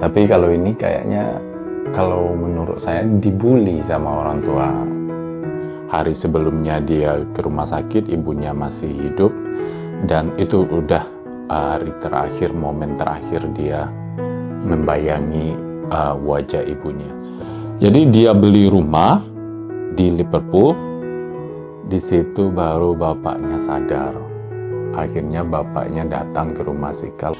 Tapi kalau ini kayaknya, kalau menurut saya dibully sama orang tua. Hari sebelumnya dia ke rumah sakit, ibunya masih hidup, dan itu udah hari terakhir, momen terakhir dia membayangi wajah ibunya. Jadi dia beli rumah di Liverpool, di situ baru bapaknya sadar. Akhirnya bapaknya datang ke rumah Sikal.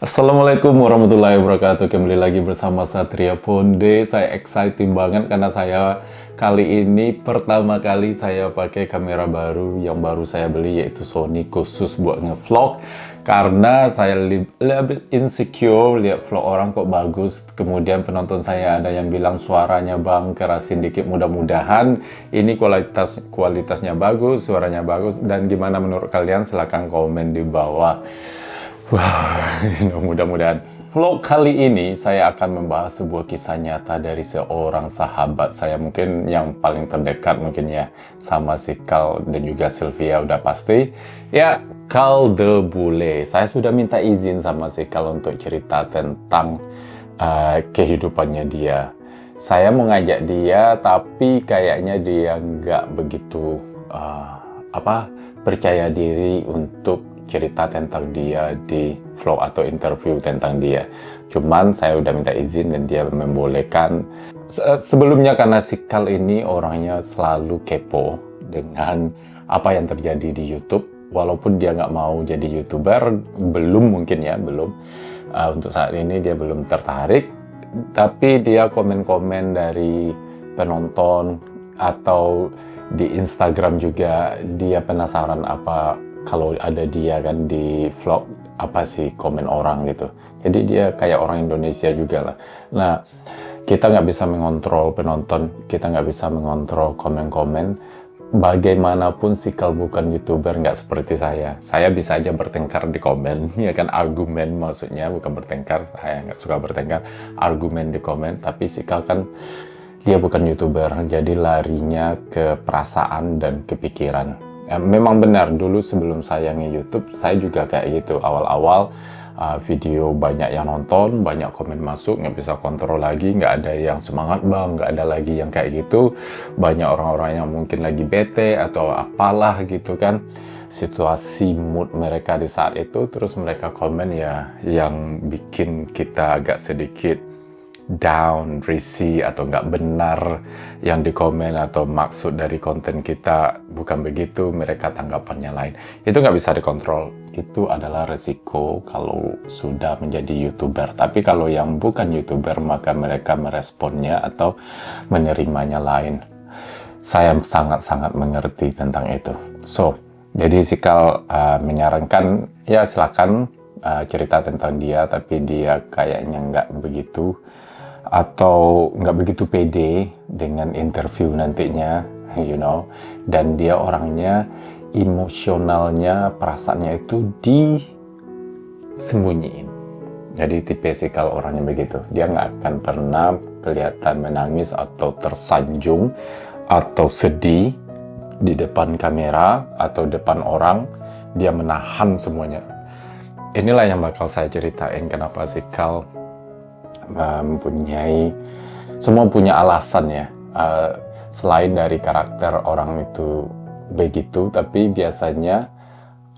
Assalamualaikum warahmatullahi wabarakatuh. Kembali lagi bersama Satria Ponde. Saya excited banget karena saya kali ini pertama kali saya pakai kamera baru yang baru saya beli, yaitu Sony, khusus buat ngevlog. Karena saya lebih insecure lihat vlog orang kok bagus, kemudian penonton saya ada yang bilang suaranya bang kerasin dikit. Mudah-mudahan ini kualitasnya bagus, suaranya bagus, dan gimana menurut kalian? Silahkan komen di bawah. Wow, mudah-mudahan. Vlog kali ini saya akan membahas sebuah kisah nyata dari seorang sahabat saya, mungkin yang paling terdekat mungkin ya, sama si Kal dan juga Sylvia udah pasti. Ya, Kal the Bule. Saya sudah minta izin sama si Kal untuk cerita tentang kehidupannya dia. Saya mengajak dia, tapi kayaknya dia nggak begitu percaya diri untuk cerita tentang dia di vlog atau interview tentang dia. Cuman saya udah minta izin dan dia membolehkan. Sebelumnya karena si Kal ini orangnya selalu kepo dengan apa yang terjadi di YouTube. Walaupun dia nggak mau jadi YouTuber, belum mungkin ya, belum. Untuk saat ini dia belum tertarik. Tapi dia komen-komen dari penonton atau di Instagram juga, dia penasaran apa kalau ada dia kan di vlog, apa sih komen orang gitu. Jadi dia kayak orang Indonesia juga lah. Nah, kita nggak bisa mengontrol penonton, kita nggak bisa mengontrol komen-komen. Bagaimanapun si Kal bukan YouTuber, nggak seperti saya. Saya bisa aja bertengkar di komen, ya kan, argumen maksudnya, bukan bertengkar. Saya nggak suka bertengkar, argumen di komen. Tapi si Kal kan dia bukan YouTuber, jadi larinya ke perasaan dan kepikiran. Memang benar, dulu sebelum saya nge-YouTube, saya juga kayak gitu. Awal-awal video banyak yang nonton, banyak komen masuk, nggak bisa kontrol lagi, nggak ada yang semangat bang, nggak ada lagi yang kayak gitu. Banyak orang-orang yang mungkin lagi bete atau apalah gitu kan. Situasi mood mereka di saat itu, terus mereka komen ya yang bikin kita agak sedikit down, risih, atau nggak benar yang dikomen, atau maksud dari konten kita bukan begitu, mereka tanggapannya lain. Itu nggak bisa dikontrol. Itu adalah resiko kalau sudah menjadi YouTuber. Tapi kalau yang bukan YouTuber, maka mereka meresponnya atau menerimanya lain. Saya sangat-sangat mengerti tentang itu. So, jadi si Kal menyarankan, ya silakan cerita tentang dia, tapi dia kayaknya nggak begitu, atau nggak begitu pede dengan interview nantinya, you know. Dan dia orangnya emosionalnya, perasaannya itu disembunyiin. Jadi tipikal orangnya begitu. Dia nggak akan pernah kelihatan menangis atau tersanjung atau sedih di depan kamera atau depan orang. Dia menahan semuanya. Inilah yang bakal saya ceritain kenapa si Kal semua punya alasan ya, selain dari karakter orang itu begitu, tapi biasanya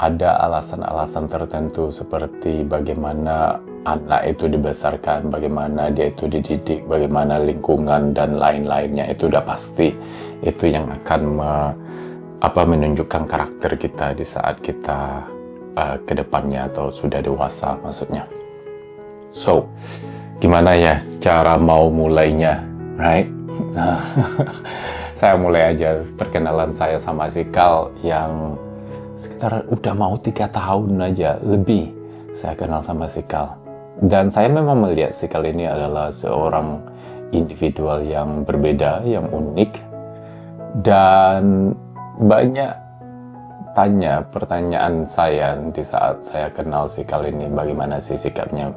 ada alasan-alasan tertentu seperti bagaimana anak itu dibesarkan, bagaimana dia itu dididik, bagaimana lingkungan dan lain-lainnya. Itu udah pasti, itu yang akan menunjukkan karakter kita di saat kita ke depannya atau sudah dewasa maksudnya. So, gimana ya cara mau mulainya, right? Saya mulai aja perkenalan saya sama si Kal yang sekitar udah mau 3 tahun aja lebih saya kenal sama si Kal. Dan saya memang melihat si Kal ini adalah seorang individual yang berbeda, yang unik, dan banyak pertanyaan saya di saat saya kenal si Kal ini, bagaimana sih sikapnya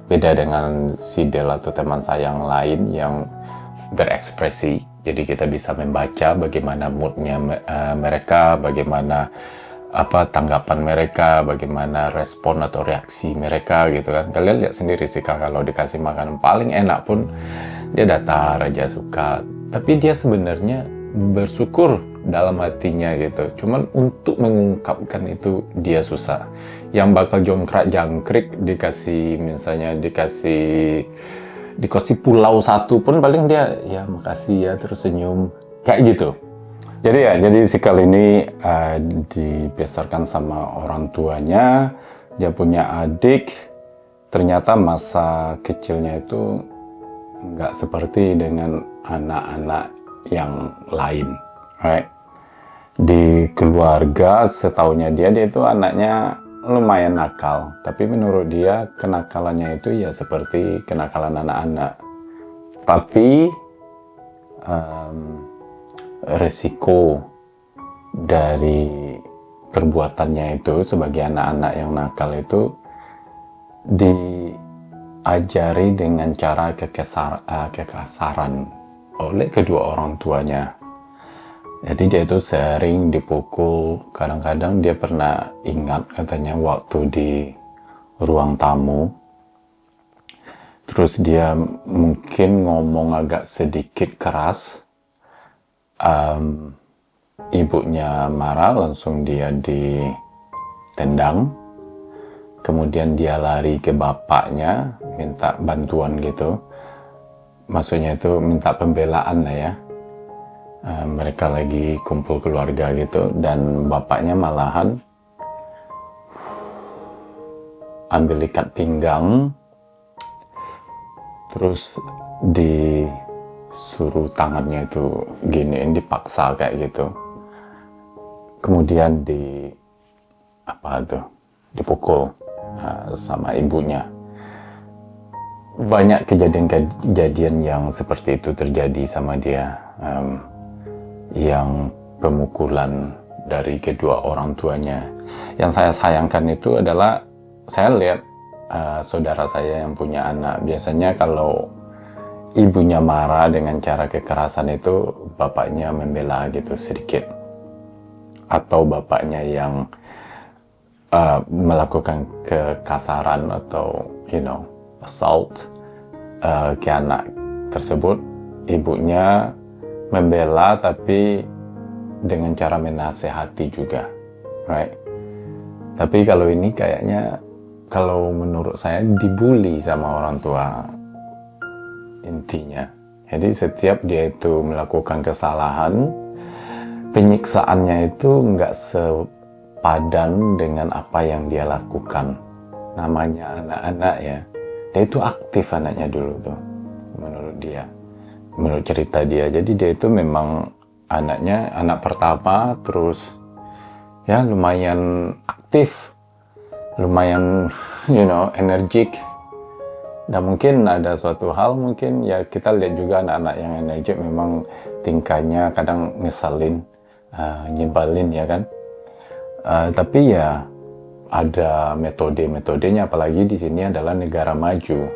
beda dengan si Del atau teman saya yang lain yang berekspresi. Jadi kita bisa membaca bagaimana moodnya mereka, bagaimana tanggapan mereka, bagaimana respon atau reaksi mereka gitu kan. Kalian lihat sendiri sih kalau dikasih makanan paling enak pun dia datar aja, suka. Tapi dia sebenarnya bersyukur dalam hatinya gitu. Cuman untuk mengungkapkan itu dia susah. Yang bakal jongkrak-jangkrik dikasih pulau satu pun paling dia ya makasih ya terus senyum kayak gitu. Jadi si Kal ini dibesarkan sama orang tuanya, dia punya adik. Ternyata masa kecilnya itu nggak seperti dengan anak-anak yang lain, right? Di keluarga setaunya dia itu anaknya lumayan nakal, tapi menurut dia kenakalannya itu ya seperti kenakalan anak-anak. Tapi resiko dari perbuatannya itu sebagai anak-anak yang nakal itu diajari dengan cara kekasaran oleh kedua orang tuanya. Jadi dia itu sering dipukul. Kadang-kadang dia pernah ingat katanya waktu di ruang tamu, terus dia mungkin ngomong agak sedikit keras, ibunya marah, langsung dia ditendang. Kemudian dia lari ke bapaknya minta bantuan gitu, maksudnya itu minta pembelaan lah ya. Mereka lagi kumpul keluarga gitu, dan bapaknya malahan ambil ikat pinggang, terus disuruh tangannya itu giniin, dipaksa kayak gitu. Kemudian dipukul sama ibunya. Banyak kejadian-kejadian yang seperti itu terjadi sama dia, yang pemukulan dari kedua orang tuanya. Yang saya sayangkan itu adalah saya lihat saudara saya yang punya anak, biasanya kalau ibunya marah dengan cara kekerasan itu bapaknya membela gitu sedikit, atau bapaknya yang melakukan kekasaran atau assault ke anak tersebut. Ibunya membela tapi dengan cara menasehati juga, right? Tapi kalau ini kayaknya, kalau menurut saya, dibully sama orang tua intinya. Jadi setiap dia itu melakukan kesalahan, penyiksaannya itu nggak sepadan dengan apa yang dia lakukan. Namanya anak-anak ya, dia itu aktif anaknya dulu tuh, menurut dia, menurut cerita dia. Jadi dia itu memang anaknya anak pertama, terus ya lumayan aktif, lumayan energik. Dan mungkin ada suatu hal, mungkin ya kita lihat juga anak-anak yang energik memang tingkahnya kadang ngeselin, nyebalin ya kan. Tapi ya ada metode-metodenya, apalagi di sini adalah negara maju.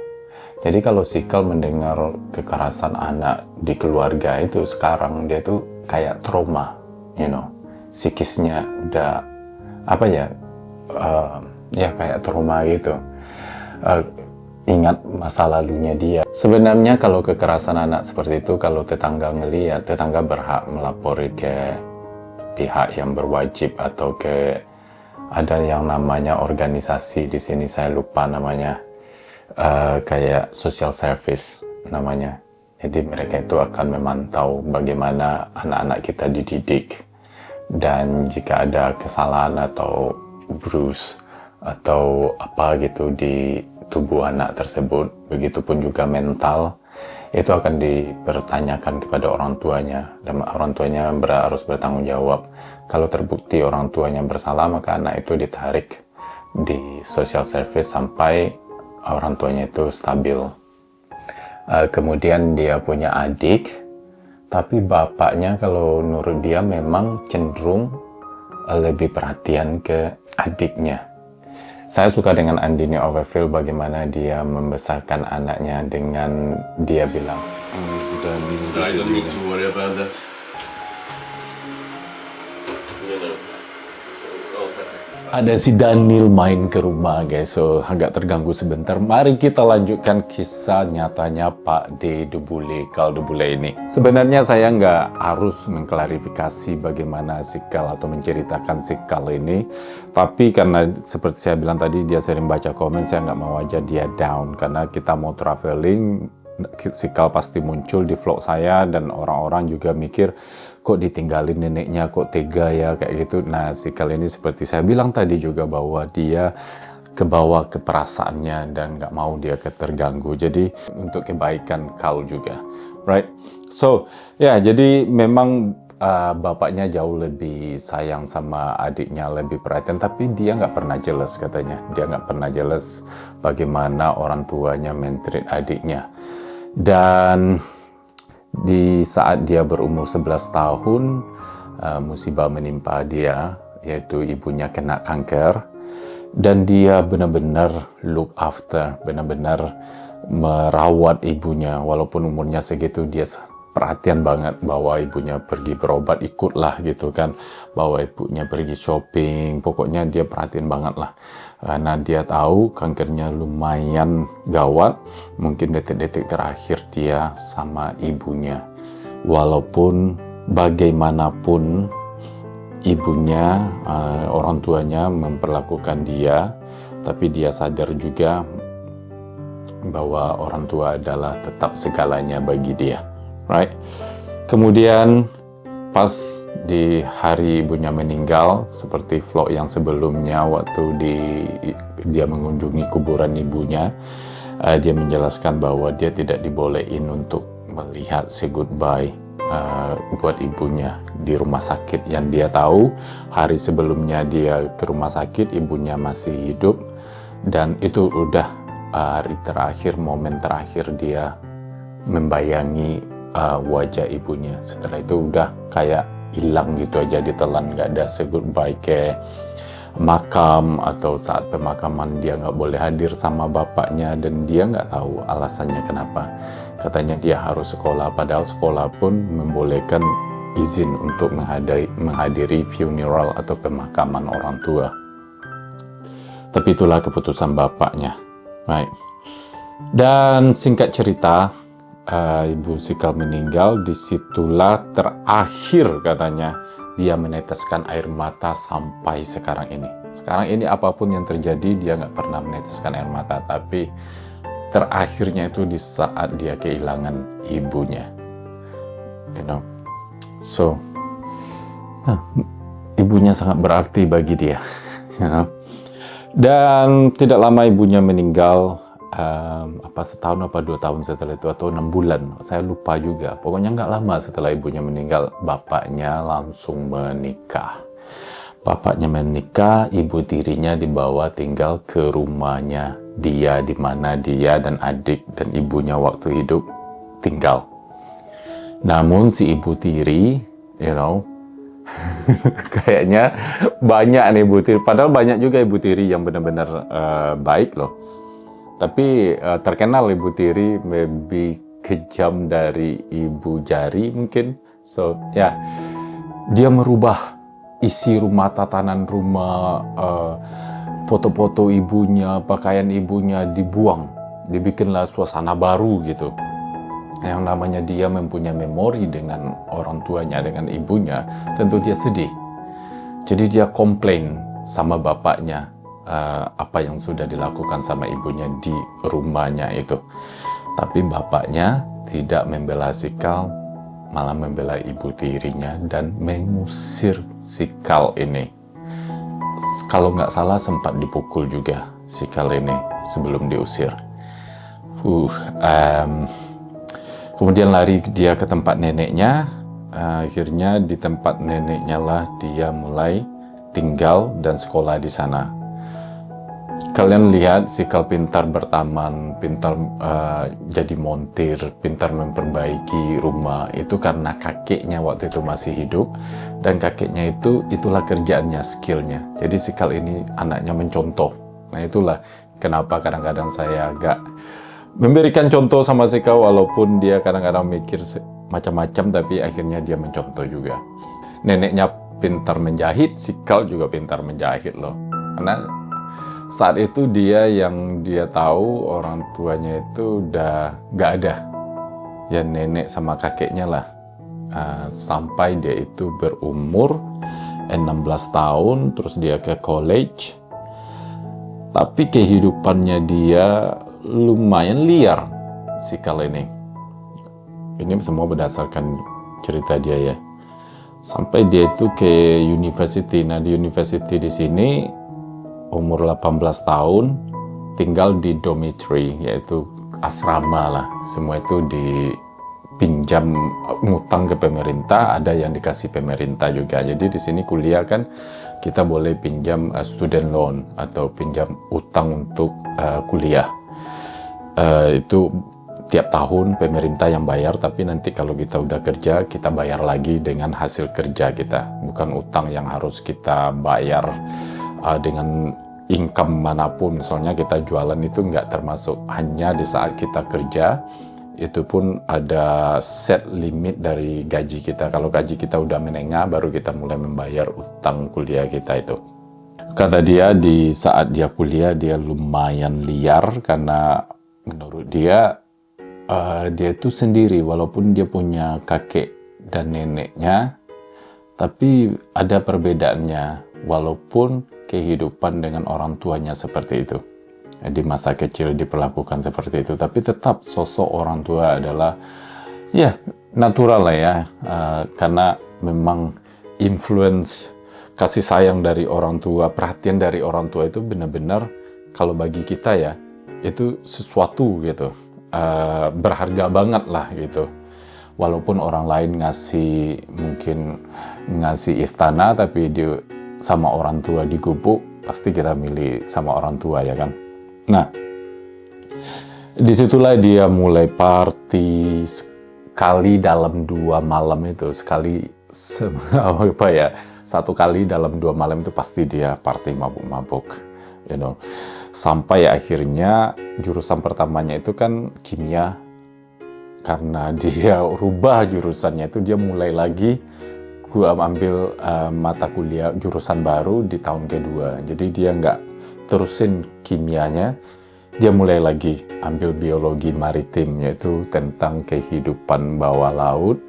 Jadi kalau si Kal mendengar kekerasan anak di keluarga itu sekarang, dia tuh kayak trauma, psikisnya udah kayak trauma gitu. Ingat masa lalunya dia. Sebenarnya kalau kekerasan anak seperti itu, kalau tetangga ngelihat, tetangga berhak melapori ke pihak yang berwajib atau ada yang namanya organisasi di sini, saya lupa namanya, kayak social service namanya. Jadi mereka itu akan memantau bagaimana anak-anak kita dididik, dan jika ada kesalahan atau bruise atau apa gitu di tubuh anak tersebut, begitupun juga mental, itu akan dipertanyakan kepada orang tuanya, dan orang tuanya harus bertanggung jawab. Kalau terbukti orang tuanya bersalah, maka anak itu ditarik di social service sampai orang tuanya itu stabil. Kemudian dia punya adik, tapi bapaknya kalau menurut dia memang cenderung lebih perhatian ke adiknya. Saya suka dengan Andini Overfield bagaimana dia membesarkan anaknya dengan dia bilang, So I don't need to worry about that. So it's all perfect. ada si Daniel main ke rumah guys, so agak terganggu sebentar. Mari kita lanjutkan kisah nyatanya Pak D. Kal Dubule ini. Sebenarnya saya nggak harus mengklarifikasi bagaimana si Kal atau menceritakan si Kal ini, tapi karena seperti saya bilang tadi dia sering baca komen, saya nggak mau aja dia down, karena kita mau traveling, si Kal pasti muncul di vlog saya dan orang-orang juga mikir kok ditinggalin neneknya, kok tega ya kayak gitu. Nah si Kal ini seperti saya bilang tadi juga bahwa dia kebawa ke perasaannya dan nggak mau dia terganggu. Jadi untuk kebaikan Kal juga, right? So ya jadi memang bapaknya jauh lebih sayang sama adiknya, lebih perhatian, tapi dia nggak pernah jealous katanya. Dia nggak pernah jealous bagaimana orang tuanya men-treat adiknya. Dan di saat dia berumur 11 tahun, musibah menimpa dia, yaitu ibunya kena kanker. Dan dia benar-benar look after, benar-benar merawat ibunya. Walaupun umurnya segitu, dia perhatian banget bawa ibunya pergi berobat, ikutlah gitu kan. Bawa ibunya pergi shopping, pokoknya dia perhatian banget lah. Karena dia tahu kankernya lumayan gawat, mungkin detik-detik terakhir dia sama ibunya. Walaupun bagaimanapun ibunya, orang tuanya memperlakukan dia, tapi dia sadar juga bahwa orang tua adalah tetap segalanya bagi dia, right? Kemudian pas di hari ibunya meninggal, seperti vlog yang sebelumnya waktu dia mengunjungi kuburan ibunya, dia menjelaskan bahwa dia tidak dibolehin untuk melihat say goodbye buat ibunya di rumah sakit. Yang dia tahu hari sebelumnya dia ke rumah sakit ibunya masih hidup, dan itu udah hari terakhir, momen terakhir dia membayangi wajah ibunya. Setelah itu udah kayak hilang gitu aja, ditelan, nggak ada say goodbye ke makam, atau saat pemakaman dia nggak boleh hadir sama bapaknya, dan dia nggak tahu alasannya kenapa. Katanya dia harus sekolah, padahal sekolah pun membolehkan izin untuk menghadiri funeral atau pemakaman orang tua. Tapi itulah keputusan bapaknya, right? Dan singkat cerita, Ibu si Kal meninggal, disitulah terakhir katanya dia meneteskan air mata sampai sekarang ini. Sekarang ini apapun yang terjadi dia nggak pernah meneteskan air mata, tapi terakhirnya itu di saat dia kehilangan ibunya, you know. So ibunya sangat berarti bagi dia, you know. Dan tidak lama ibunya meninggal, setahun apa 2 tahun setelah itu, atau 6 bulan, saya lupa juga. Pokoknya nggak lama setelah ibunya meninggal, bapaknya langsung menikah. Bapaknya menikah, ibu tirinya dibawa tinggal ke rumahnya dia, di mana dia dan adik dan ibunya waktu hidup tinggal. Namun si ibu tiri, you know, kayaknya banyak nih ibu tiri, padahal banyak juga ibu tiri yang benar-benar baik loh. Tapi terkenal ibu tiri lebih kejam dari ibu jari mungkin. So ya, dia merubah isi rumah, tatanan rumah, foto-foto ibunya, pakaian ibunya dibuang, dibikinlah suasana baru gitu. Yang namanya dia mempunyai memori dengan orang tuanya, dengan ibunya, tentu dia sedih. Jadi dia komplain sama bapaknya apa yang sudah dilakukan sama ibunya di rumahnya itu. Tapi bapaknya tidak membela si Kal, malah membela ibu tirinya dan mengusir si Kal ini. Kalau nggak salah sempat dipukul juga si Kal ini sebelum diusir. Kemudian lari dia ke tempat neneknya. Akhirnya di tempat neneknya lah dia mulai tinggal dan sekolah di sana. Kalian lihat Sikal pintar bertaman, pintar jadi montir, pintar memperbaiki rumah. Itu karena kakeknya waktu itu masih hidup. Dan kakeknya itulah kerjaannya, skillnya. Jadi Sikal ini anaknya mencontoh. Nah itulah kenapa kadang-kadang saya agak memberikan contoh sama Sikal, walaupun dia kadang-kadang mikir macam-macam, tapi akhirnya dia mencontoh juga. Neneknya pintar menjahit, Sikal juga pintar menjahit loh. Karena saat itu dia tahu orang tuanya itu udah nggak ada, ya nenek sama kakeknya lah, sampai dia itu berumur 16 tahun, terus dia ke college. Tapi kehidupannya dia lumayan liar, Sikal ini. Ini semua berdasarkan cerita dia ya. Sampai dia itu ke university. Nah di university di sini umur 18 tahun, tinggal di dormitory, yaitu asrama lah. Semua itu dipinjam, ngutang ke pemerintah, ada yang dikasih pemerintah juga. Jadi di sini kuliah kan kita boleh pinjam student loan atau pinjam utang untuk kuliah. Itu tiap tahun pemerintah yang bayar, tapi nanti kalau kita udah kerja, kita bayar lagi dengan hasil kerja kita. Bukan utang yang harus kita bayar dengan income manapun. Misalnya kita jualan itu nggak termasuk, hanya di saat kita kerja itu pun ada set limit dari gaji kita. Kalau gaji kita udah menengah, baru kita mulai membayar utang kuliah kita itu. Kata dia di saat dia kuliah dia lumayan liar, karena menurut dia itu sendiri, walaupun dia punya kakek dan neneknya, tapi ada perbedaannya. Walaupun kehidupan dengan orang tuanya seperti itu, di masa kecil diperlakukan seperti itu, tapi tetap sosok orang tua adalah ya natural lah ya, karena memang influence kasih sayang dari orang tua, perhatian dari orang tua itu benar-benar kalau bagi kita ya itu sesuatu gitu, berharga banget lah gitu. Walaupun orang lain mungkin ngasih istana, tapi dia sama orang tua di gubuk, pasti kita milih sama orang tua ya kan. Nah, disitulah dia mulai party sekali dalam 2 malam itu, satu kali dalam 2 malam itu pasti dia party mabuk-mabuk, you know. Sampai akhirnya jurusan pertamanya itu kan kimia, karena dia rubah jurusannya itu, dia mulai lagi ambil mata kuliah jurusan baru di tahun kedua. Jadi dia nggak terusin kimianya, dia mulai lagi ambil biologi maritim, yaitu tentang kehidupan bawah laut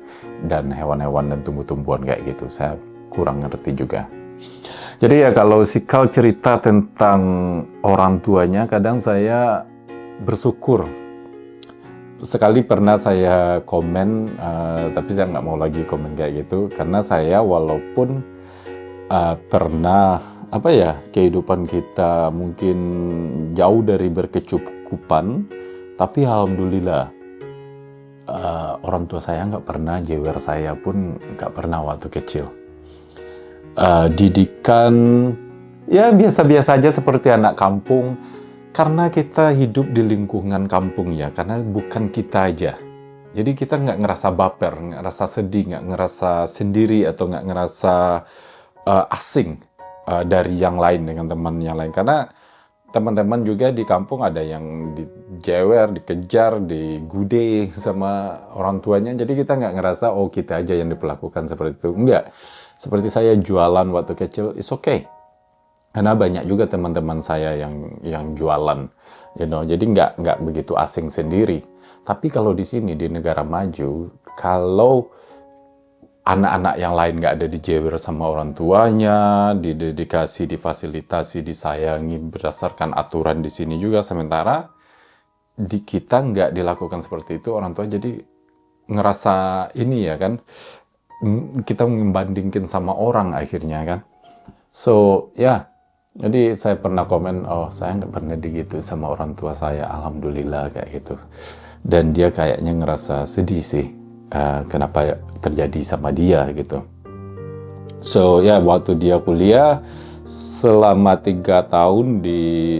dan hewan-hewan dan tumbuh-tumbuhan kayak gitu. Saya kurang ngerti juga. Jadi ya kalau Sikal cerita tentang orang tuanya, kadang saya bersyukur. Sekali pernah saya komen, tapi saya nggak mau lagi komen kayak gitu, karena saya walaupun pernah kehidupan kita mungkin jauh dari berkecukupan, tapi alhamdulillah orang tua saya nggak pernah jewer saya pun, nggak pernah waktu kecil. Didikan ya biasa-biasa aja seperti anak kampung. Karena kita hidup di lingkungan kampung ya, karena bukan kita aja. Jadi kita nggak ngerasa baper, nggak ngerasa sedih, nggak ngerasa sendiri, atau nggak ngerasa asing dari yang lain, dengan teman yang lain. Karena teman-teman juga di kampung ada yang dijewer, dikejar, digude sama orang tuanya. Jadi kita nggak ngerasa, oh kita aja yang diperlakukan seperti itu. Enggak. Seperti saya jualan waktu kecil, it's okay. Karena banyak juga teman-teman saya yang jualan, you know, jadi nggak begitu asing sendiri. Tapi kalau di sini di negara maju, kalau anak-anak yang lain nggak ada dijewer sama orang tuanya, dikasih, difasilitasi, disayangi berdasarkan aturan di sini juga, sementara di kita nggak dilakukan seperti itu, orang tua jadi ngerasa ini ya kan, kita membandingkan sama orang akhirnya kan. So ya. Jadi saya pernah komen, oh saya nggak pernah digitu sama orang tua saya, alhamdulillah kayak gitu. Dan dia kayaknya ngerasa sedih sih, kenapa terjadi sama dia gitu. So ya waktu dia kuliah, selama 3 tahun di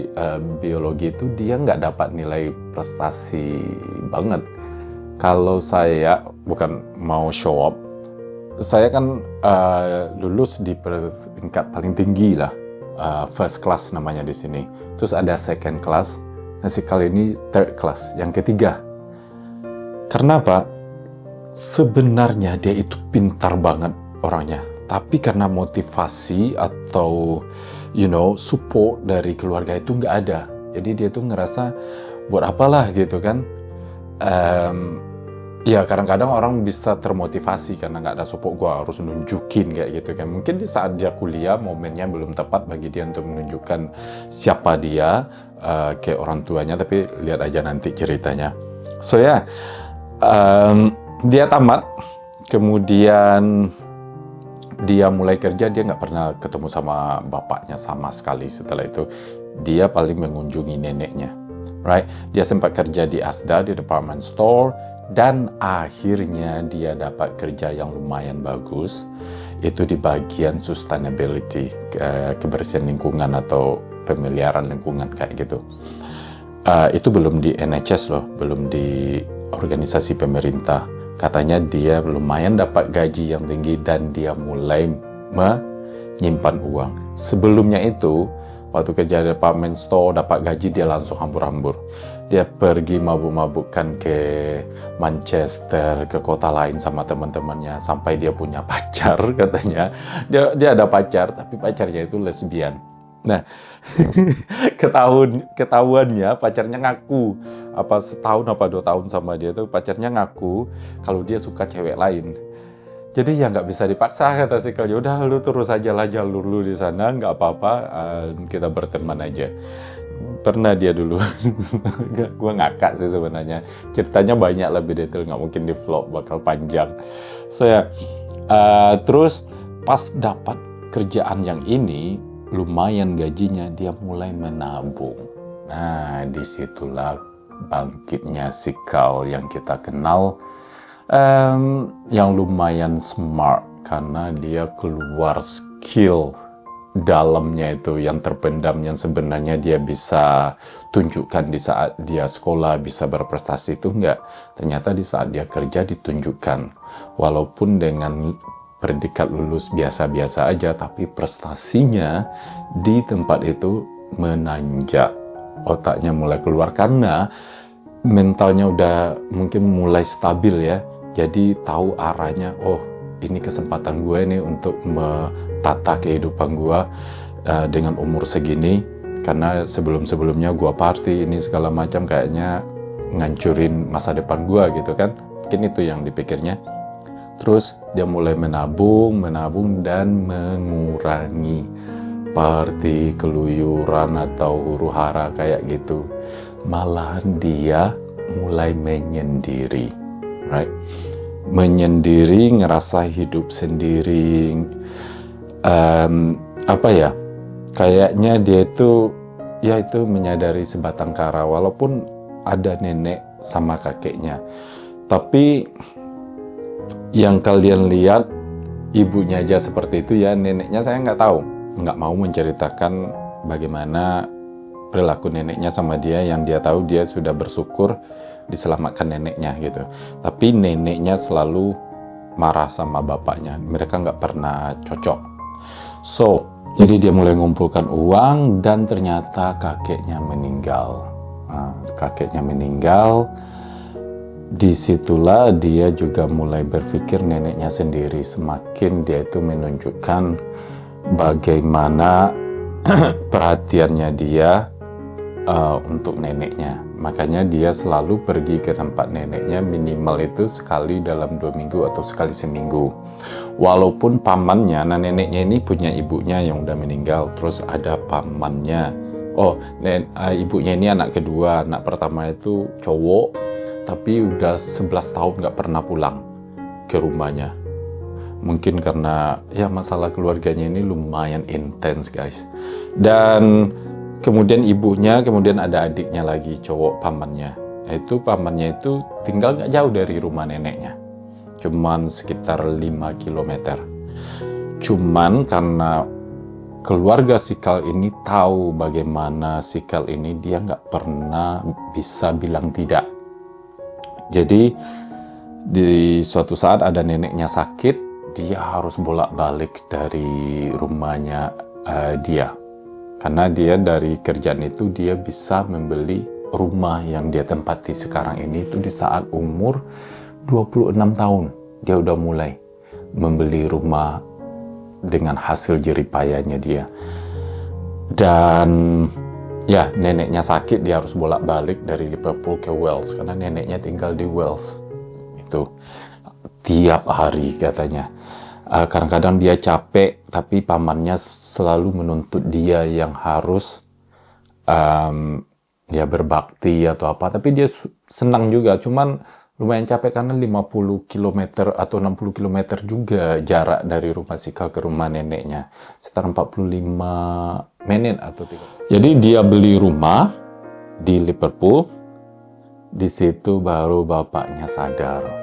biologi itu dia nggak dapat nilai prestasi banget. Kalau saya bukan mau show up, saya kan lulus di peringkat paling tinggi lah, first class namanya di sini. Terus ada second class, nah kali ini third class, yang ketiga. Karena apa? Sebenarnya dia itu pintar banget orangnya, tapi karena motivasi atau support dari keluarga itu nggak ada. Jadi dia tuh ngerasa buat apalah gitu kan. Ya kadang-kadang orang bisa termotivasi karena nggak ada support, gue harus nunjukin kayak gitu kan. Mungkin di saat dia kuliah momennya belum tepat bagi dia untuk menunjukkan siapa dia ke orang tuanya, tapi lihat aja nanti ceritanya. So ya, dia tamat, kemudian dia mulai kerja, dia nggak pernah ketemu sama bapaknya sama sekali. Setelah itu dia paling mengunjungi neneknya, right? Dia sempat kerja di Asda, di department store, dan akhirnya dia dapat kerja yang lumayan bagus, itu di bagian sustainability, kebersihan lingkungan atau pemeliharaan lingkungan kayak gitu. Itu belum di NHS loh, belum di organisasi pemerintah. Katanya dia lumayan dapat gaji yang tinggi dan dia mulai menyimpan uang. Sebelumnya itu, waktu kerja di department store dapat gaji, dia langsung hambur-hambur. Dia pergi mabuk-mabukkan ke Manchester, ke kota lain sama teman-temannya, sampai dia punya pacar katanya. Dia ada pacar, tapi pacarnya itu lesbian. Nah, ketahuannya pacarnya ngaku apa setahun apa 2 tahun sama dia tuh, pacarnya ngaku kalau dia suka cewek lain. Jadi ya nggak bisa dipaksa, kata si Kal. Udah lu terus aja lah jalur lu di sana, nggak apa-apa, kita berteman aja. Pernah dia dulu, gue ngakak sih sebenarnya. Ceritanya banyak, lebih detail, nggak mungkin di vlog, bakal panjang. Terus pas dapat kerjaan yang ini, lumayan gajinya, dia mulai menabung. Nah, disitulah bangkitnya si Kal yang kita kenal, yang lumayan smart karena dia keluar skill dalamnya itu yang terpendam, yang sebenarnya dia bisa tunjukkan di saat dia sekolah bisa berprestasi itu enggak. Ternyata di saat dia kerja ditunjukkan, walaupun dengan predikat lulus biasa-biasa aja, tapi prestasinya di tempat itu menanjak. Otaknya mulai keluar karena mentalnya udah mungkin mulai stabil ya. Jadi tahu arahnya, oh ini kesempatan gue nih untuk menata kehidupan gue dengan umur segini. Karena sebelum-sebelumnya gue party ini segala macam, kayaknya ngancurin masa depan gue gitu kan. Mungkin itu yang dipikirnya. Terus dia mulai menabung dan mengurangi party, keluyuran atau huru-hara kayak gitu. Malahan dia mulai menyendiri, right? Menyendiri, ngerasa hidup sendiri. Kayaknya dia itu menyadari sebatang kara, walaupun ada nenek sama kakeknya. Tapi yang kalian lihat, ibunya aja seperti itu ya, neneknya saya nggak tahu. Nggak mau menceritakan bagaimana perilaku neneknya sama dia. Yang dia tahu, dia sudah bersyukur diselamatkan neneknya gitu. Tapi neneknya selalu marah sama bapaknya. Mereka nggak pernah cocok. So, jadi dia mulai ngumpulkan uang dan ternyata kakeknya meninggal. Kakeknya meninggal. Disitulah dia juga mulai berpikir neneknya sendiri. Semakin dia itu menunjukkan bagaimana perhatiannya dia untuk neneknya. Makanya dia selalu pergi ke tempat neneknya minimal itu sekali dalam 2 minggu atau sekali seminggu. Walaupun pamannya, nah neneknya ini punya ibunya yang udah meninggal, terus ada pamannya. Ibunya ini anak kedua, anak pertama itu cowok, tapi udah 11 tahun nggak pernah pulang ke rumahnya. Mungkin karena ya masalah keluarganya ini lumayan intens guys. Dan kemudian ibunya, kemudian ada adiknya lagi cowok, pamannya. Pamannya itu tinggal nggak jauh dari rumah neneknya, cuman sekitar 5 km. Cuman karena keluarga Sikal ini tahu bagaimana Sikal ini dia nggak pernah bisa bilang tidak. Jadi di suatu saat ada neneknya sakit, dia harus bolak-balik dari rumahnya dia. Karena dia dari kerjaan itu dia bisa membeli rumah yang dia tempati sekarang ini itu di saat umur 26 tahun. Dia udah mulai membeli rumah dengan hasil jeripayanya dia. Dan ya, neneknya sakit, dia harus bolak-balik dari Liverpool ke Wales karena neneknya tinggal di Wales. Itu tiap hari katanya. Kadang-kadang dia capek, tapi pamannya selalu menuntut dia yang harus ya berbakti atau apa. Tapi dia senang juga, cuman lumayan capek karena 50 km atau 60 km juga jarak dari rumah Sikal ke rumah neneknya. Sekitar 45 menit atau 3. Jadi dia beli rumah di Liverpool. Di situ baru bapaknya sadar.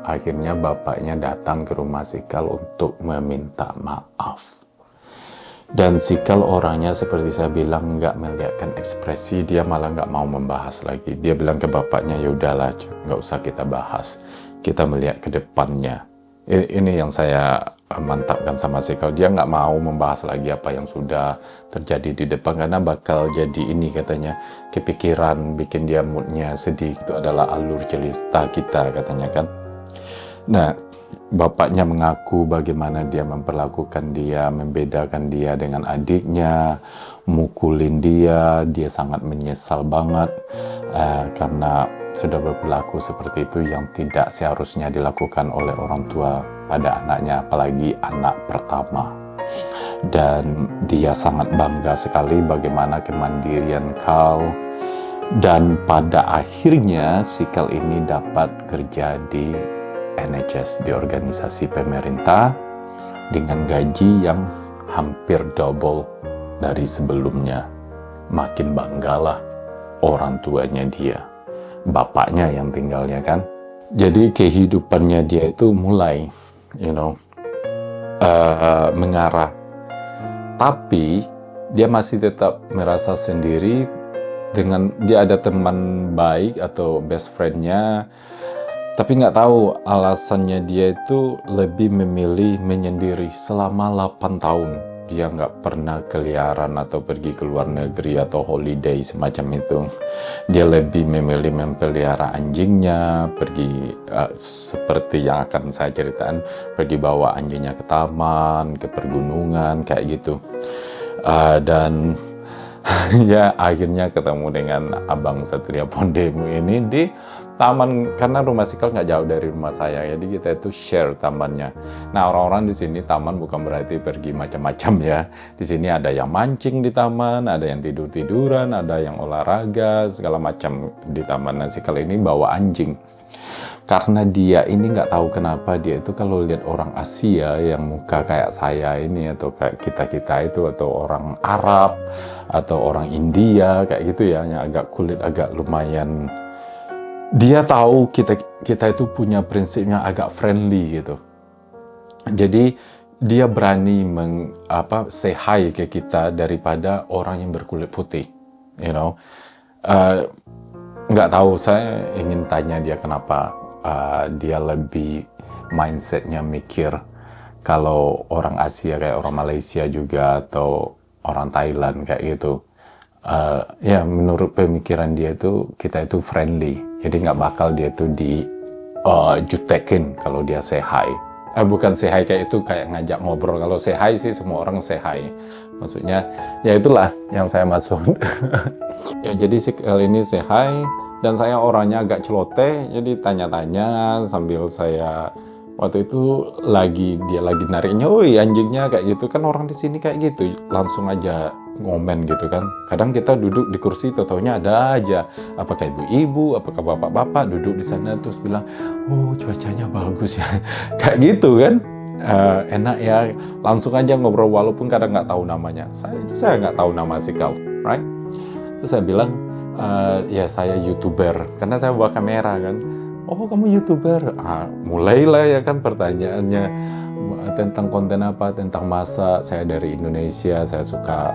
Akhirnya bapaknya datang ke rumah Sikal untuk meminta maaf. Dan Sikal orangnya seperti saya bilang nggak melihatkan ekspresi, dia malah nggak mau membahas lagi. Dia bilang ke bapaknya, ya udahlah, nggak usah kita bahas. Kita melihat ke depannya. Ini yang saya mantapkan sama Sikal. Dia nggak mau membahas lagi apa yang sudah terjadi di depan karena bakal jadi ini katanya kepikiran, bikin dia moodnya sedih. Itu adalah alur cerita kita katanya kan. Nah, bapaknya mengaku bagaimana dia memperlakukan dia, membedakan dia dengan adiknya, mukulin dia sangat menyesal banget karena sudah berperilaku seperti itu yang tidak seharusnya dilakukan oleh orang tua pada anaknya, apalagi anak pertama. Dan dia sangat bangga sekali bagaimana kemandirian Carl, dan pada akhirnya Sikal ini dapat kerja di NHS, di organisasi pemerintah dengan gaji yang hampir double dari sebelumnya. Makin banggalah orang tuanya dia, bapaknya yang tinggalnya kan. Jadi kehidupannya dia itu mulai mengarah, tapi dia masih tetap merasa sendiri. Dengan dia ada teman baik atau best friend-nya, tapi nggak tahu alasannya dia itu lebih memilih menyendiri. Selama 8 tahun dia nggak pernah keliaran atau pergi ke luar negeri atau holiday semacam itu. Dia lebih memilih memelihara anjingnya, pergi seperti yang akan saya ceritakan, pergi bawa anjingnya ke taman, ke pergunungan kayak gitu. Dan ya akhirnya ketemu dengan Abang Satria Pondemu ini di taman, karena rumah Sikal nggak jauh dari rumah saya, jadi kita itu share tamannya. Nah, orang-orang di sini taman bukan berarti pergi macam-macam ya. Di sini ada yang mancing di taman, ada yang tidur-tiduran, ada yang olahraga, segala macam di taman. Nah, Sikal ini bawa anjing. Karena dia ini nggak tahu kenapa dia itu kalau lihat orang Asia yang muka kayak saya ini atau kayak kita itu atau orang Arab atau orang India kayak gitu ya, yang agak kulit agak lumayan, dia tahu kita itu punya prinsipnya agak friendly gitu. Jadi dia berani say hi ke kita daripada orang yang berkulit putih, nggak tahu, saya ingin tanya dia kenapa dia lebih mindsetnya mikir kalau orang Asia kayak orang Malaysia juga atau orang Thailand kayak gitu. Ya menurut pemikiran dia itu kita itu friendly, jadi nggak bakal dia itu jutekin kalau dia say hi. Bukan say hi kayak itu kayak ngajak ngobrol. Kalau say hi sih semua orang say hi. Maksudnya ya itulah yang saya maksud. Ya jadi kali ini say hi. Dan saya orangnya agak celoteh, jadi tanya-tanya sambil saya waktu itu dia lagi nariknya, woi anjingnya kayak gitu kan, orang di sini kayak gitu langsung aja ngomen gitu kan. Kadang kita duduk di kursi, taunya ada aja, apakah ibu-ibu, apakah bapak-bapak duduk di sana terus bilang, oh cuacanya bagus ya, kayak gitu kan. Enak ya, langsung aja ngobrol walaupun kadang nggak tahu namanya. Saya nggak tahu nama Sikal, right? Terus saya bilang, ya saya YouTuber, karena saya bawa kamera kan. Oh kamu YouTuber? Mulailah ya kan pertanyaannya, tentang konten apa, tentang masak. Saya dari Indonesia, saya suka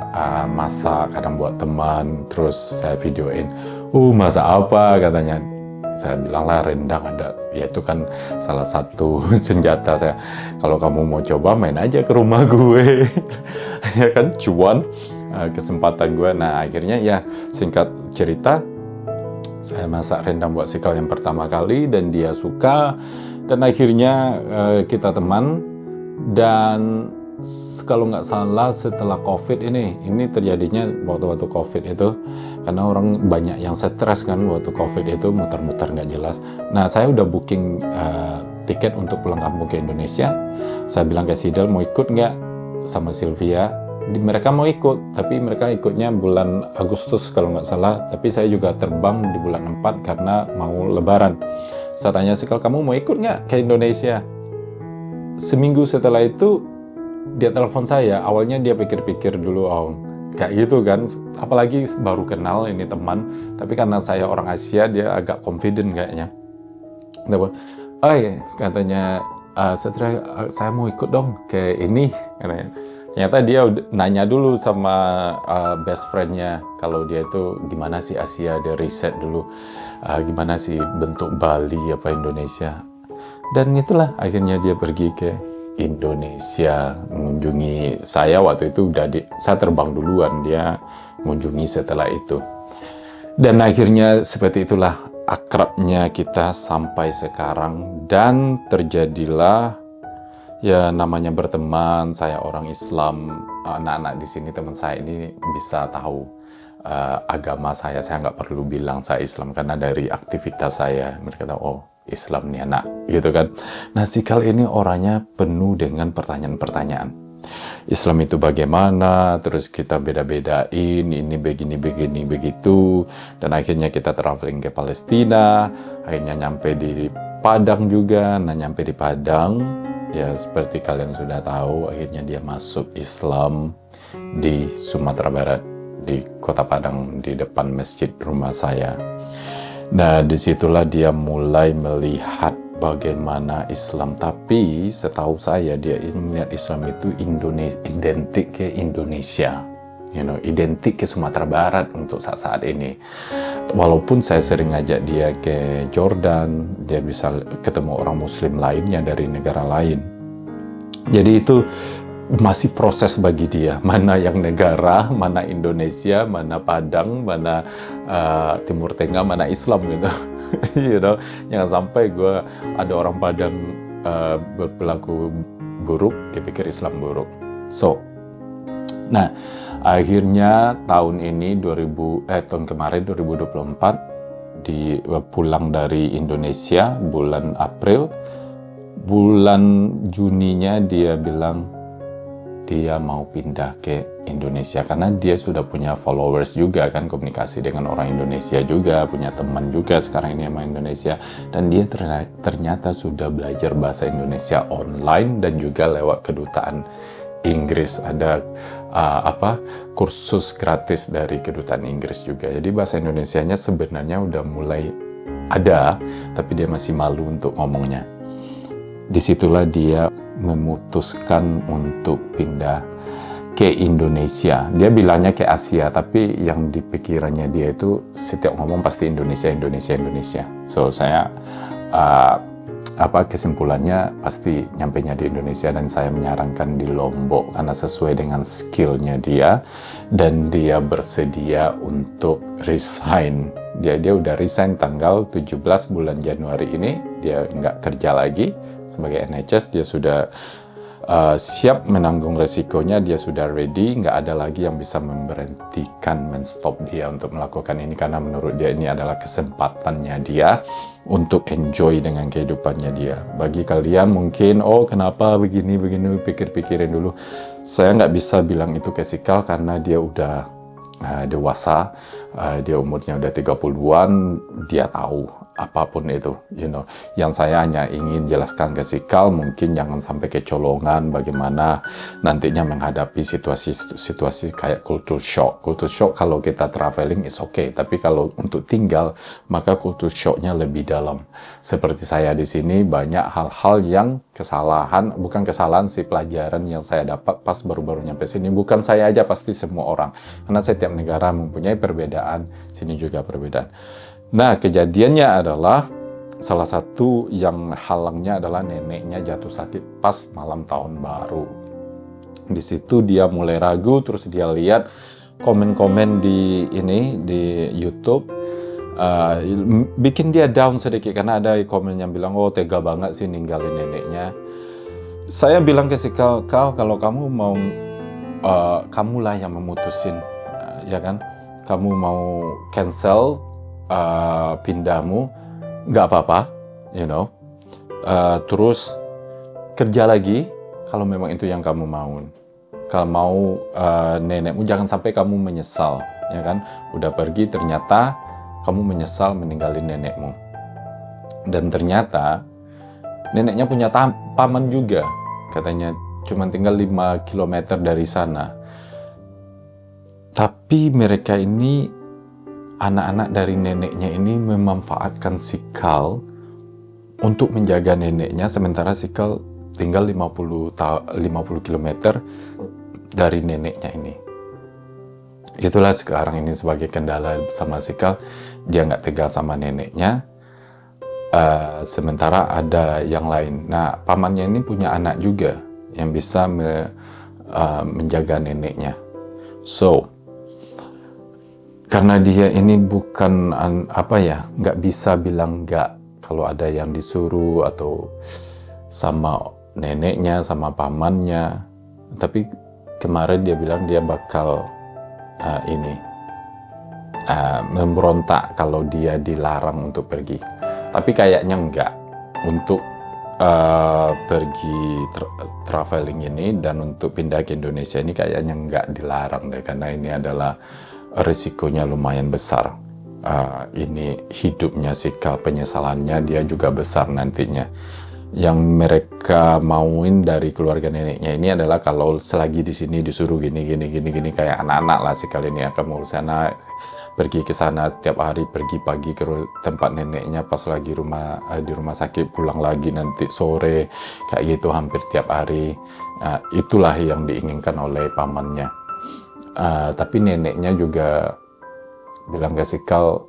masak, kadang buat teman, terus saya videoin, masak apa katanya. Saya bilang lah rendang ada, ya itu kan salah satu senjata saya. Kalau kamu mau coba main aja ke rumah gue, ya kan cuan kesempatan gue. Nah akhirnya ya singkat cerita, saya masak rendang buat Sikal yang pertama kali dan dia suka. Dan akhirnya kita teman, dan kalau nggak salah setelah COVID ini terjadinya waktu COVID itu, karena orang banyak yang stres kan waktu COVID itu, muter-muter nggak jelas. Nah saya udah booking tiket untuk pulang kampung ke Indonesia. Saya bilang ke Sidel, mau ikut nggak sama Sylvia? Mereka mau ikut, tapi mereka ikutnya bulan Agustus kalau nggak salah. Tapi saya juga terbang di bulan 4 karena mau lebaran. Saya tanya Sikal, kamu mau ikut nggak ke Indonesia? Seminggu setelah itu dia telepon saya. Awalnya dia pikir-pikir dulu, kayak gitu kan. Apalagi baru kenal ini teman. Tapi karena saya orang Asia, dia agak confident kayaknya. Katanya, Satria, saya mau ikut dong ke ini. Ternyata dia nanya dulu sama best friend-nya, kalau dia itu gimana sih Asia, dia riset dulu gimana sih bentuk Bali apa Indonesia. Dan itulah akhirnya dia pergi ke Indonesia mengunjungi saya. Waktu itu saya terbang duluan, dia mengunjungi setelah itu. Dan akhirnya seperti itulah akrabnya kita sampai sekarang. Dan terjadilah ya namanya berteman. Saya orang Islam, anak-anak di sini teman saya ini bisa tahu agama saya nggak perlu bilang saya Islam karena dari aktivitas saya mereka tahu Islam nih anak, gitu kan. Nah Sikal ini orangnya penuh dengan pertanyaan-pertanyaan. Islam itu bagaimana, terus kita beda-bedain, ini begini begitu, dan akhirnya kita traveling ke Palestina, akhirnya nyampe di Padang juga. Nah nyampe di Padang, ya seperti kalian sudah tahu, akhirnya dia masuk Islam di Sumatera Barat, di Kota Padang, di depan masjid rumah saya. Nah disitulah dia mulai melihat bagaimana Islam. Tapi setahu saya dia melihat Islam itu identik ke Indonesia, identik ke Sumatera Barat untuk saat ini. Walaupun saya sering ngajak dia ke Jordan, dia bisa ketemu orang Muslim lainnya dari negara lain. Jadi itu masih proses bagi dia, mana yang negara, mana Indonesia, mana Padang, mana Timur Tengah, mana Islam gitu. Jangan sampai ada orang Padang berperilaku buruk, dia pikir Islam buruk. Nah akhirnya tahun ini tahun kemarin 2024 pulang dari Indonesia bulan April. Bulan Juninya dia bilang dia mau pindah ke Indonesia karena dia sudah punya followers juga kan, komunikasi dengan orang Indonesia juga, punya teman juga sekarang ini sama Indonesia. Dan dia ternyata sudah belajar bahasa Indonesia online dan juga lewat kedutaan Inggris. Ada kursus gratis dari kedutaan Inggris juga. Jadi bahasa Indonesianya sebenarnya udah mulai ada, tapi dia masih malu untuk ngomongnya. Disitulah dia memutuskan untuk pindah ke Indonesia. Dia bilangnya ke Asia, tapi yang di pikirannya dia itu setiap ngomong pasti Indonesia. So saya kesimpulannya pasti nyampenya di Indonesia, dan saya menyarankan di Lombok karena sesuai dengan skillnya dia, dan dia bersedia untuk resign. Dia udah resign tanggal 17 bulan Januari ini, dia nggak kerja lagi sebagai NHS. Dia sudah siap menanggung resikonya, dia sudah ready, nggak ada lagi yang bisa memberhentikan, menstop dia untuk melakukan ini, karena menurut dia ini adalah kesempatannya dia untuk enjoy dengan kehidupannya dia. Bagi kalian mungkin, kenapa begini, pikir-pikirin dulu. Saya nggak bisa bilang itu ke Sikal karena dia udah dewasa, dia umurnya udah 30-an, dia tahu apapun itu, Yang saya hanya ingin jelaskan ke si Carl, mungkin jangan sampai kecolongan bagaimana nantinya menghadapi situasi kayak culture shock. Culture shock kalau kita traveling is okay, tapi kalau untuk tinggal, maka culture shocknya lebih dalam. Seperti saya di sini, banyak hal-hal yang bukan kesalahan sih, pelajaran yang saya dapat pas baru-baru nyampe sini. Bukan saya aja, pasti semua orang. Karena setiap negara mempunyai perbedaan, sini juga perbedaan. Nah, kejadiannya adalah salah satu yang halangnya adalah neneknya jatuh sakit pas malam tahun baru. Di situ dia mulai ragu, terus dia lihat komen-komen di YouTube, bikin dia down sedikit karena ada komen yang bilang, oh tega banget sih ninggalin neneknya. Saya bilang ke si Carl, kalau kamu mau, kamulah yang memutusin, ya kan? Kamu mau cancel pindahmu, nggak apa-apa, terus kerja lagi kalau memang itu yang kamu mau. Kalau mau nenekmu, jangan sampai kamu menyesal, ya kan? Udah pergi ternyata kamu menyesal meninggalin nenekmu. Dan ternyata neneknya punya paman juga, katanya cuma tinggal 5 km dari sana. Tapi mereka ini, anak-anak dari neneknya ini memanfaatkan si Carl untuk menjaga neneknya, sementara si Carl tinggal 50 km dari neneknya ini. Itulah sekarang ini sebagai kendala sama si Carl, dia nggak tegas sama neneknya, sementara ada yang lain. Nah, pamannya ini punya anak juga yang bisa menjaga neneknya. So, karena dia ini bukan nggak bisa bilang nggak kalau ada yang disuruh atau sama neneknya, sama pamannya. Tapi kemarin dia bilang dia bakal memberontak kalau dia dilarang untuk pergi. Tapi kayaknya enggak, untuk pergi traveling ini dan untuk pindah ke Indonesia ini kayaknya enggak dilarang deh, karena ini adalah risikonya lumayan besar. Ini hidupnya si Carl, penyesalannya dia juga besar nantinya. Yang mereka mauin dari keluarga neneknya ini adalah kalau selagi di sini disuruh gini kayak anak-anak lah si Carl ini, akan mau sana, pergi ke sana tiap hari, pergi pagi ke tempat neneknya, pas lagi di rumah sakit pulang lagi nanti sore, kayak gitu hampir tiap hari. Itulah yang diinginkan oleh pamannya. Tapi neneknya juga bilang ke si Carl,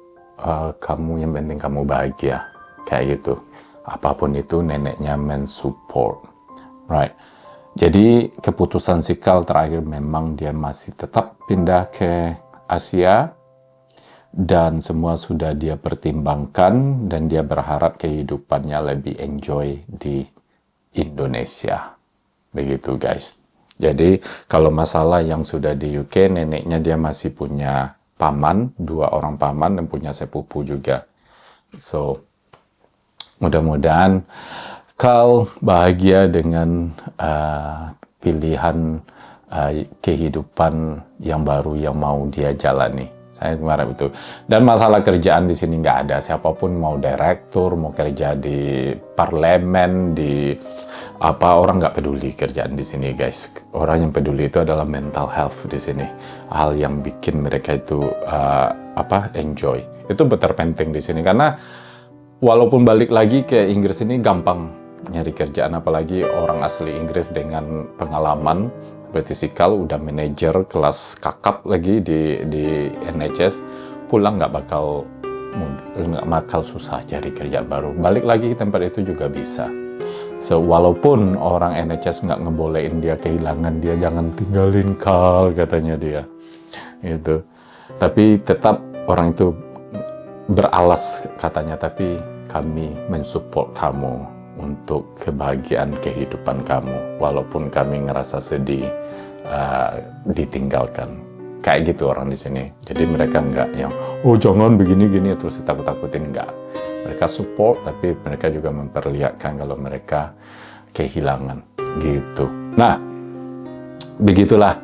kamu yang penting kamu bahagia, kayak gitu. Apapun itu neneknya mensupport, right? Jadi keputusan si Carl terakhir memang dia masih tetap pindah ke Asia, dan semua sudah dia pertimbangkan, dan dia berharap kehidupannya lebih enjoy di Indonesia. Begitu guys. Jadi kalau masalah yang sudah di UK, neneknya dia masih punya paman, 2 orang paman, dan punya sepupu juga. So, mudah-mudahan Carl bahagia dengan pilihan kehidupan yang baru yang mau dia jalani. Saya mengharap itu. Dan masalah kerjaan di sini nggak ada. Siapapun mau direktur, mau kerja di parlemen, orang nggak peduli kerjaan di sini, guys. Orang yang peduli itu adalah mental health di sini. Hal yang bikin mereka itu enjoy. Itu terpenting di sini, karena walaupun balik lagi ke Inggris ini gampang nyari kerjaan, apalagi orang asli Inggris dengan pengalaman. Berarti si Carl udah manajer kelas kakap lagi di NHS, pulang nggak bakal susah cari kerjaan baru. Balik lagi ke tempat itu juga bisa. So, walaupun orang NHS nggak ngebolehin dia kehilangan, dia jangan tinggalin Carl, katanya dia. Gitu. Tapi tetap orang itu beralas katanya, tapi kami mensupport kamu untuk kebahagiaan kehidupan kamu, walaupun kami ngerasa sedih ditinggalkan. Kayak gitu orang di sini. Jadi mereka nggak yang, oh jangan begini-gini terus ditakut-takutin, nggak. Mereka support, tapi mereka juga memperlihatkan kalau mereka kehilangan, gitu. Nah, begitulah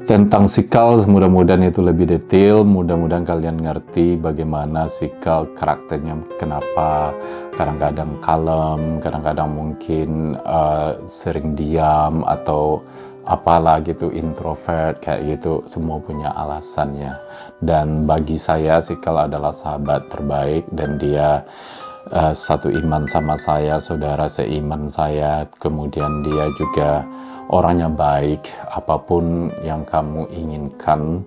tentang Sikal, mudah-mudahan itu lebih detail, mudah-mudahan kalian ngerti bagaimana Sikal karakternya, kenapa kadang-kadang kalem, kadang-kadang mungkin sering diam atau apalah gitu, introvert kayak gitu, semua punya alasannya. Dan bagi saya Sikal adalah sahabat terbaik dan dia satu iman sama saya, saudara seiman saya, kemudian dia juga orangnya baik, apapun yang kamu inginkan,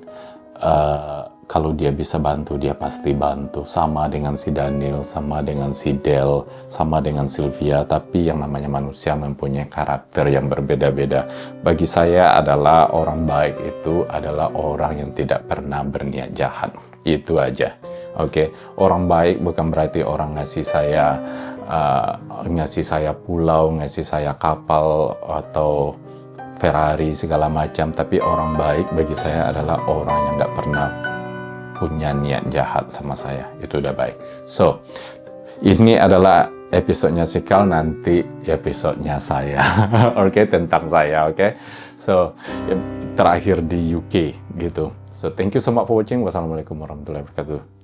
kalau dia bisa bantu, dia pasti bantu. Sama dengan si Daniel, sama dengan si Del, sama dengan Sylvia, tapi yang namanya manusia mempunyai karakter yang berbeda-beda. Bagi saya adalah orang baik itu adalah orang yang tidak pernah berniat jahat. Itu aja. Oke, orang baik bukan berarti orang ngasih saya pulau, ngasih saya kapal atau Ferrari segala macam. Tapi orang baik bagi saya adalah orang yang nggak pernah punya niat jahat sama saya. Itu udah baik. So, ini adalah episodenya Sikal, nanti episodenya saya. Oke, tentang saya. Oke, so terakhir di UK gitu. So, thank you so much for watching. Wassalamualaikum warahmatullahi wabarakatuh.